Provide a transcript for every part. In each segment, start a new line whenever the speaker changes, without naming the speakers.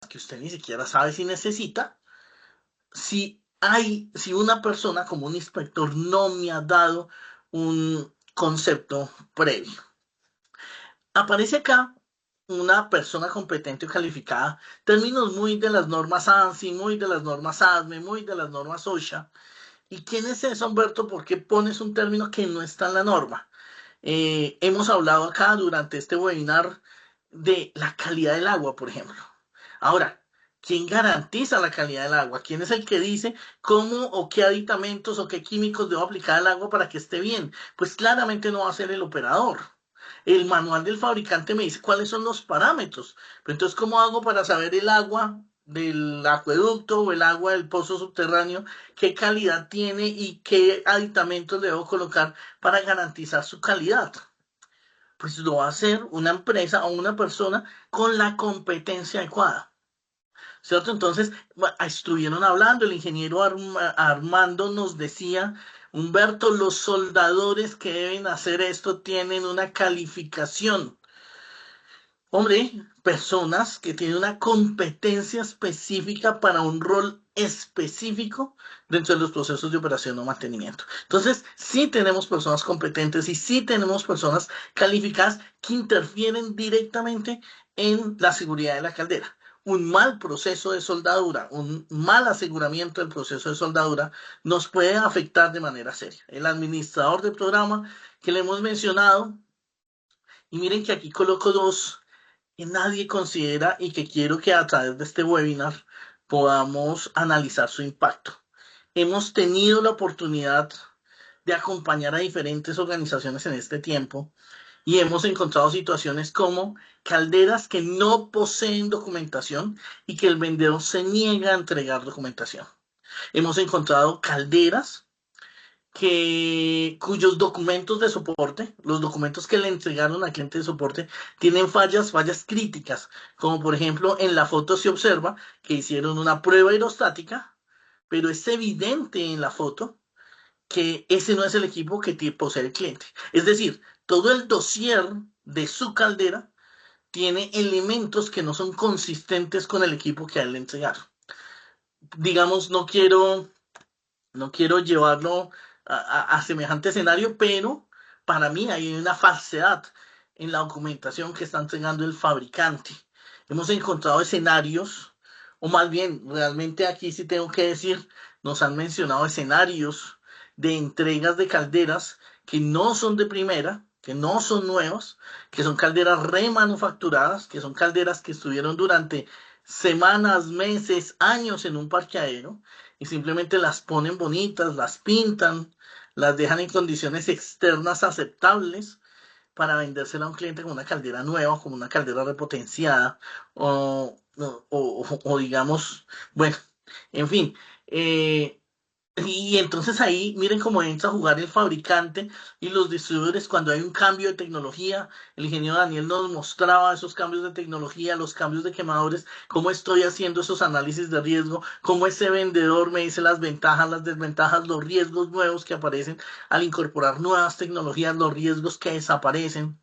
que usted ni siquiera sabe si necesita, si una persona como un inspector no me ha dado un concepto previo. Aparece acá una persona competente o calificada, términos muy de las normas ANSI, muy de las normas ASME, muy de las normas OSHA. ¿Y quién es eso, Humberto? ¿Por qué pones un término que no está en la norma? Hemos hablado acá durante este webinar de la calidad del agua, por ejemplo. Ahora, ¿quién garantiza la calidad del agua? ¿Quién es el que dice cómo o qué aditamentos o qué químicos debo aplicar al agua para que esté bien? Pues claramente no va a ser el operador. El manual del fabricante me dice cuáles son los parámetros. Pero entonces, ¿cómo hago para saber el agua del acueducto o el agua del pozo subterráneo, qué calidad tiene y qué aditamentos debo colocar para garantizar su calidad? Pues lo va a hacer una empresa o una persona con la competencia adecuada. ¿Cierto? Entonces, estuvieron hablando, el ingeniero Armando nos decía, Humberto, los soldadores que deben hacer esto tienen una calificación. Hombre, personas que tienen una competencia específica para un rol específico dentro de los procesos de operación o mantenimiento. Entonces, sí tenemos personas competentes y sí tenemos personas calificadas que interfieren directamente en la seguridad de la caldera. Un mal proceso de soldadura, un mal aseguramiento del proceso de soldadura nos puede afectar de manera seria. El administrador de programa que le hemos mencionado, y miren que aquí coloco dos que nadie considera y que quiero que a través de este webinar podamos analizar su impacto. Hemos tenido la oportunidad de acompañar a diferentes organizaciones en este tiempo y hemos encontrado situaciones como calderas que no poseen documentación y que el vendedor se niega a entregar documentación. Hemos encontrado calderas cuyos documentos de soporte, los documentos que le entregaron al cliente de soporte, tienen fallas críticas, como por ejemplo en la foto se observa que hicieron una prueba aerostática, pero es evidente en la foto que ese no es el equipo que posee el cliente. Es decir, todo el dossier de su caldera tiene elementos que no son consistentes con el equipo que a él le entregaron. Digamos, no quiero llevarlo a semejante escenario, pero para mí hay una falsedad en la documentación que está entregando el fabricante. Hemos encontrado escenarios, o más bien, realmente aquí sí tengo que decir, nos han mencionado escenarios de entregas de calderas que no son de primera, que no son nuevas, que son calderas remanufacturadas, que son calderas que estuvieron durante semanas, meses, años en un parqueadero y simplemente las ponen bonitas, las pintan, las dejan en condiciones externas aceptables para vendérsela a un cliente como una caldera nueva, como una caldera repotenciada, o digamos, bueno, en fin. Y entonces ahí miren cómo entra a jugar el fabricante y los distribuidores cuando hay un cambio de tecnología. El ingeniero Daniel nos mostraba esos cambios de tecnología, los cambios de quemadores, cómo estoy haciendo esos análisis de riesgo, cómo ese vendedor me dice las ventajas, las desventajas, los riesgos nuevos que aparecen al incorporar nuevas tecnologías, los riesgos que desaparecen.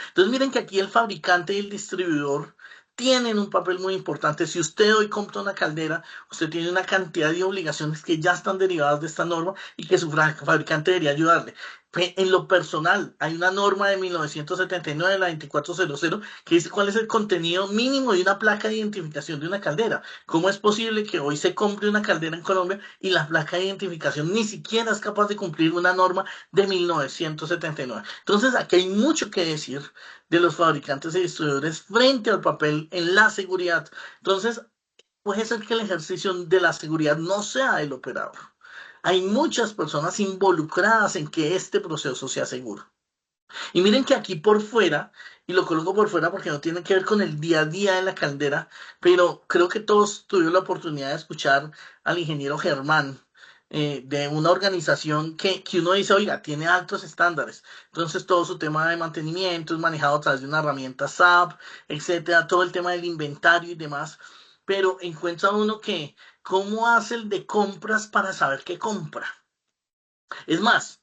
Entonces miren que aquí el fabricante y el distribuidor tienen un papel muy importante. Si usted hoy compra una caldera, usted tiene una cantidad de obligaciones que ya están derivadas de esta norma y que su fabricante debería ayudarle. En lo personal, hay una norma de 1979, la 2400, que dice cuál es el contenido mínimo de una placa de identificación de una caldera. ¿Cómo es posible que hoy se compre una caldera en Colombia y la placa de identificación ni siquiera es capaz de cumplir una norma de 1979? Entonces, aquí hay mucho que decir de los fabricantes y distribuidores frente al papel en la seguridad. Entonces, puede ser que el ejercicio de la seguridad no sea el operador. Hay muchas personas involucradas en que este proceso sea seguro. Y miren que aquí por fuera, y lo coloco por fuera porque no tiene que ver con el día a día de la caldera, pero creo que todos tuvieron la oportunidad de escuchar al ingeniero Germán de una organización que uno dice, oiga, tiene altos estándares. Entonces todo su tema de mantenimiento es manejado a través de una herramienta SAP, etcétera, todo el tema del inventario y demás. Pero encuentra uno que, ¿cómo hace el de compras para saber qué compra? Es más,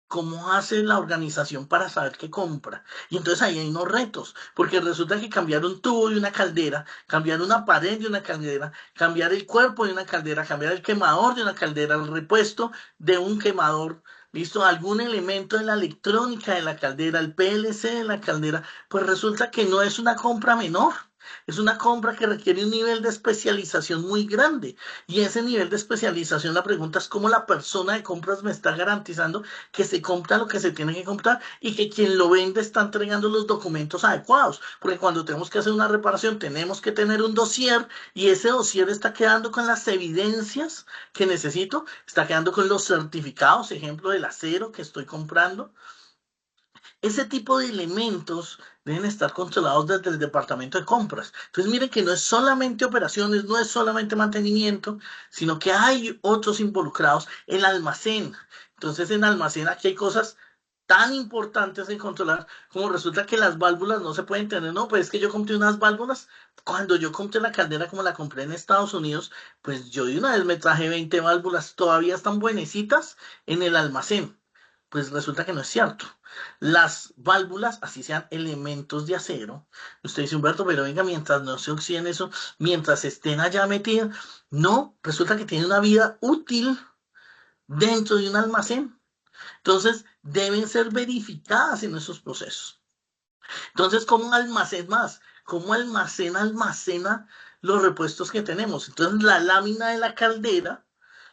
¿Cómo hace la organización para saber qué compra? Y entonces ahí hay unos retos, porque resulta que cambiar un tubo de una caldera, cambiar una pared de una caldera, cambiar el cuerpo de una caldera, cambiar el quemador de una caldera, el repuesto de un quemador, ¿listo? Algún elemento de la electrónica de la caldera, el PLC de la caldera, pues resulta que no es una compra menor. Es una compra que requiere un nivel de especialización muy grande. Y ese nivel de especialización, la pregunta es cómo la persona de compras me está garantizando que se compra lo que se tiene que comprar y que quien lo vende está entregando los documentos adecuados. Porque cuando tenemos que hacer una reparación tenemos que tener un dossier y ese dossier está quedando con las evidencias que necesito, está quedando con los certificados, ejemplo del acero que estoy comprando. Ese tipo de elementos deben estar controlados desde el departamento de compras. Entonces, miren que no es solamente operaciones, no es solamente mantenimiento, sino que hay otros involucrados. El almacén. Entonces, en almacén aquí hay cosas tan importantes en controlar como resulta que las válvulas no se pueden tener. No, pues es que yo compré unas válvulas. Cuando yo compré la caldera como la compré en Estados Unidos, pues yo de una vez me traje 20 válvulas, todavía están buenecitas en el almacén. Pues resulta que no es cierto. Las válvulas, así sean elementos de acero, usted dice, Humberto, pero venga, mientras no se oxiden eso, mientras estén allá metidas, no, resulta que tienen una vida útil dentro de un almacén. Entonces, deben ser verificadas en esos procesos. Entonces, ¿cómo un almacén más? ¿Cómo almacena los repuestos que tenemos? Entonces, la lámina de la caldera,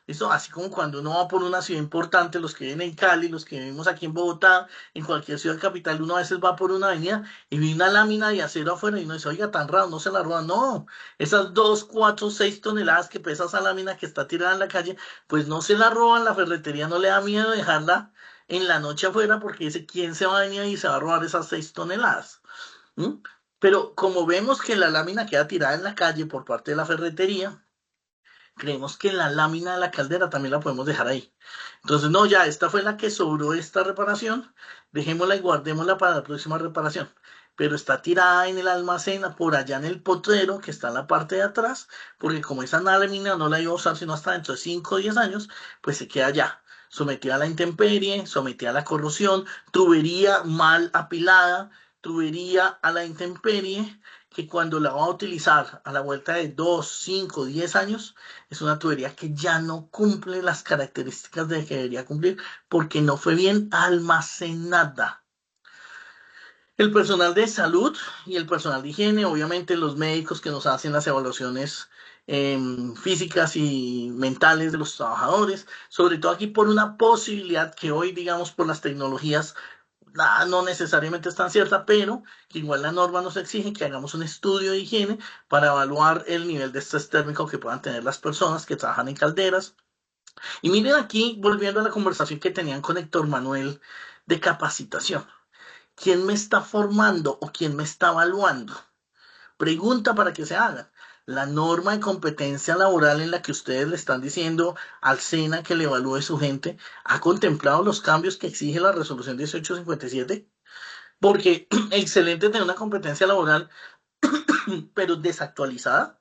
eso, así como cuando uno va por una ciudad importante, los que viven en Cali, los que vivimos aquí en Bogotá, en cualquier ciudad capital, uno a veces va por una avenida y ve una lámina de acero afuera y uno dice, oiga, tan raro, no se la roban. No, esas 2, 4, 6 toneladas que pesa esa lámina que está tirada en la calle, pues no se la roban, la ferretería no le da miedo dejarla en la noche afuera porque dice, ¿quién se va a venir y se va a robar esas 6 toneladas? ¿Mm? Pero como vemos que la lámina queda tirada en la calle por parte de la ferretería, creemos que la lámina de la caldera también la podemos dejar ahí. Entonces, no, ya, esta fue la que sobró esta reparación, dejémosla y guardémosla para la próxima reparación. Pero está tirada en el almacén, por allá en el potrero, que está en la parte de atrás, porque como esa lámina no la iba a usar sino hasta dentro de 5 o 10 años, pues se queda allá, sometida a la intemperie, sometida a la corrosión, tubería mal apilada, tubería a la intemperie, que cuando la va a utilizar a la vuelta de 2, 5, 10 años, es una tubería que ya no cumple las características de que debería cumplir porque no fue bien almacenada. El personal de salud y el personal de higiene, obviamente los médicos que nos hacen las evaluaciones físicas y mentales de los trabajadores, sobre todo aquí por una posibilidad que hoy, digamos, por las tecnologías no necesariamente es tan cierta, pero que igual la norma nos exige que hagamos un estudio de higiene para evaluar el nivel de estrés térmico que puedan tener las personas que trabajan en calderas. Y miren aquí, volviendo a la conversación que tenían con Héctor Manuel de capacitación. ¿Quién me está formando o quién me está evaluando? Pregunta para que se hagan. La norma de competencia laboral en la que ustedes le están diciendo al SENA que le evalúe su gente, ¿ha contemplado los cambios que exige la resolución 1857? Porque excelente tener una competencia laboral, pero desactualizada.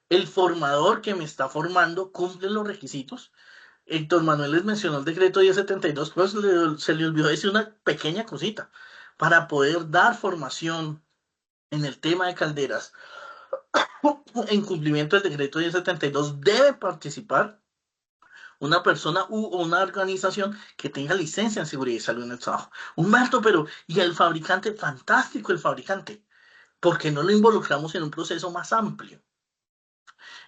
El formador que me está formando cumple los requisitos. Héctor Manuel les mencionó el decreto 1072, pues se le olvidó decir una pequeña cosita. Para poder dar formación en el tema de calderas, en cumplimiento del decreto 1072, debe participar una persona u una organización que tenga licencia en seguridad y salud en el trabajo. Humberto, pero ¿y el fabricante? Fantástico el fabricante. ¿Por qué no lo involucramos en un proceso más amplio?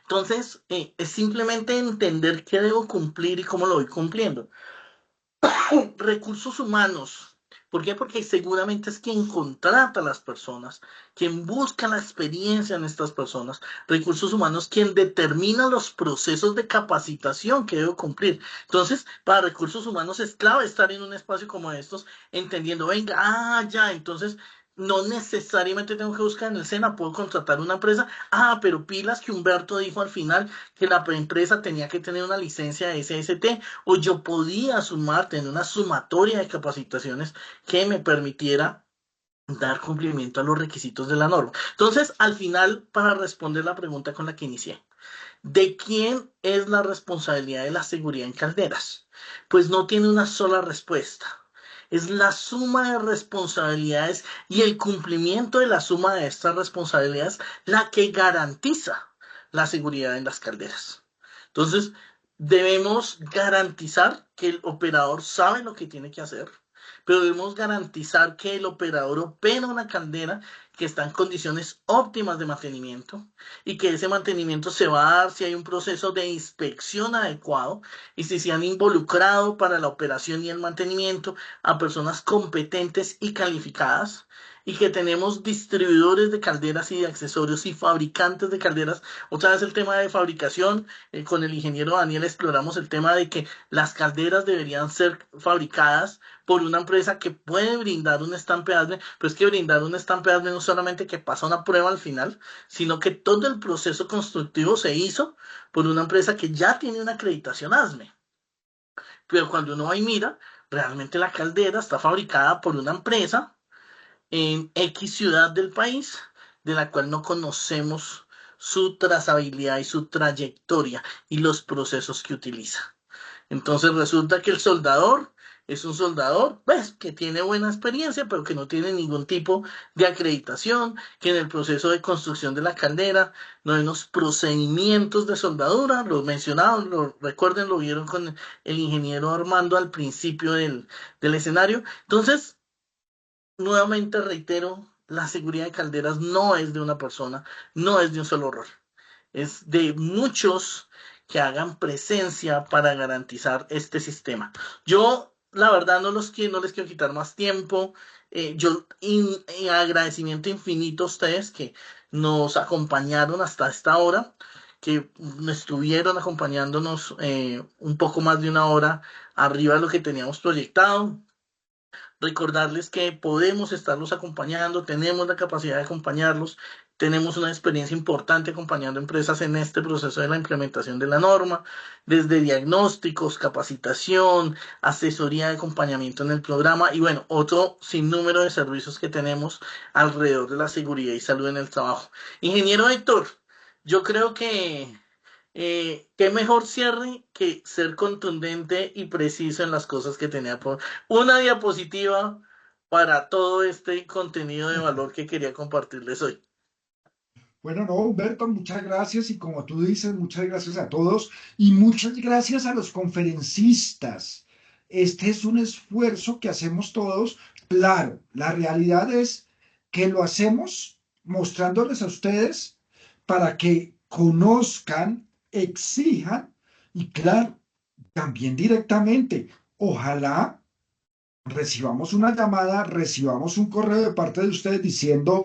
Entonces, es simplemente entender qué debo cumplir y cómo lo voy cumpliendo. Recursos humanos. ¿Por qué? Porque seguramente es quien contrata a las personas, quien busca la experiencia en estas personas. Recursos humanos, quien determina los procesos de capacitación que debo cumplir. Entonces, para recursos humanos es clave estar en un espacio como estos, entendiendo, venga, ya, entonces no necesariamente tengo que buscar en el SENA, puedo contratar una empresa. Pero pilas que Humberto dijo al final que la empresa tenía que tener una licencia de SST, o yo podía sumar, tener una sumatoria de capacitaciones que me permitiera dar cumplimiento a los requisitos de la norma. Entonces, al final, para responder la pregunta con la que inicié, ¿de quién es la responsabilidad de la seguridad en calderas? Pues no tiene una sola respuesta. Es la suma de responsabilidades y el cumplimiento de la suma de estas responsabilidades la que garantiza la seguridad en las calderas. Entonces, debemos garantizar que el operador sabe lo que tiene que hacer, pero debemos garantizar que el operador opera una caldera que está en condiciones óptimas de mantenimiento y que ese mantenimiento se va a dar si hay un proceso de inspección adecuado y si se han involucrado para la operación y el mantenimiento a personas competentes y calificadas y que tenemos distribuidores de calderas y de accesorios y fabricantes de calderas. Otra vez el tema de fabricación, con el ingeniero Daniel exploramos el tema de que las deberían ser fabricadas por una empresa que puede brindar un estampeadme, pero es que brindar un estampeadme no solamente que pasa una prueba al final, sino que todo el proceso constructivo se hizo por una empresa que ya tiene una acreditación ASME. Pero cuando uno va y mira, realmente la caldera está fabricada por una empresa en X ciudad del país, de la cual no conocemos su trazabilidad y su trayectoria y los procesos que utiliza. Entonces resulta que el soldador es un soldador, pues, que tiene buena experiencia, pero que no tiene ningún tipo de acreditación, que en el proceso de construcción de la caldera no hay unos procedimientos de soldadura, lo mencionaron, lo recuerden, lo vieron con el ingeniero Armando al principio del escenario. Entonces, nuevamente reitero, la seguridad de calderas no es de una persona, no es de un solo rol, es de muchos que hagan presencia para garantizar este sistema. Yo, la verdad, no les quiero quitar más tiempo. Agradecimiento infinito a ustedes que nos acompañaron hasta esta hora, que estuvieron acompañándonos un poco más de una hora arriba de lo que teníamos proyectado. Recordarles que podemos estarlos acompañando, tenemos la capacidad de acompañarlos, tenemos una experiencia importante acompañando empresas en este proceso de la implementación de la norma, desde diagnósticos, capacitación, asesoría de acompañamiento en el programa y bueno, otro sinnúmero de servicios que tenemos alrededor de la seguridad y salud en el trabajo. Ingeniero Héctor, yo creo que qué mejor cierre que ser contundente y preciso en las cosas que tenía por una diapositiva para todo este contenido de valor que quería compartirles hoy.
Bueno, no, Humberto, muchas gracias y como tú dices, muchas gracias a todos y muchas gracias a los conferencistas. Este es un esfuerzo que hacemos todos. Claro, la realidad es que lo hacemos mostrándoles a ustedes para que conozcan, exijan y claro, también directamente. Ojalá recibamos una llamada, recibamos un correo de parte de ustedes diciendo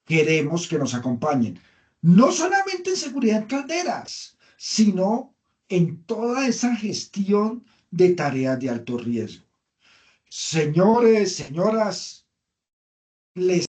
queremos que nos acompañen. No solamente en seguridad en calderas, sino en toda esa gestión de tareas de alto riesgo. Señores, señoras, les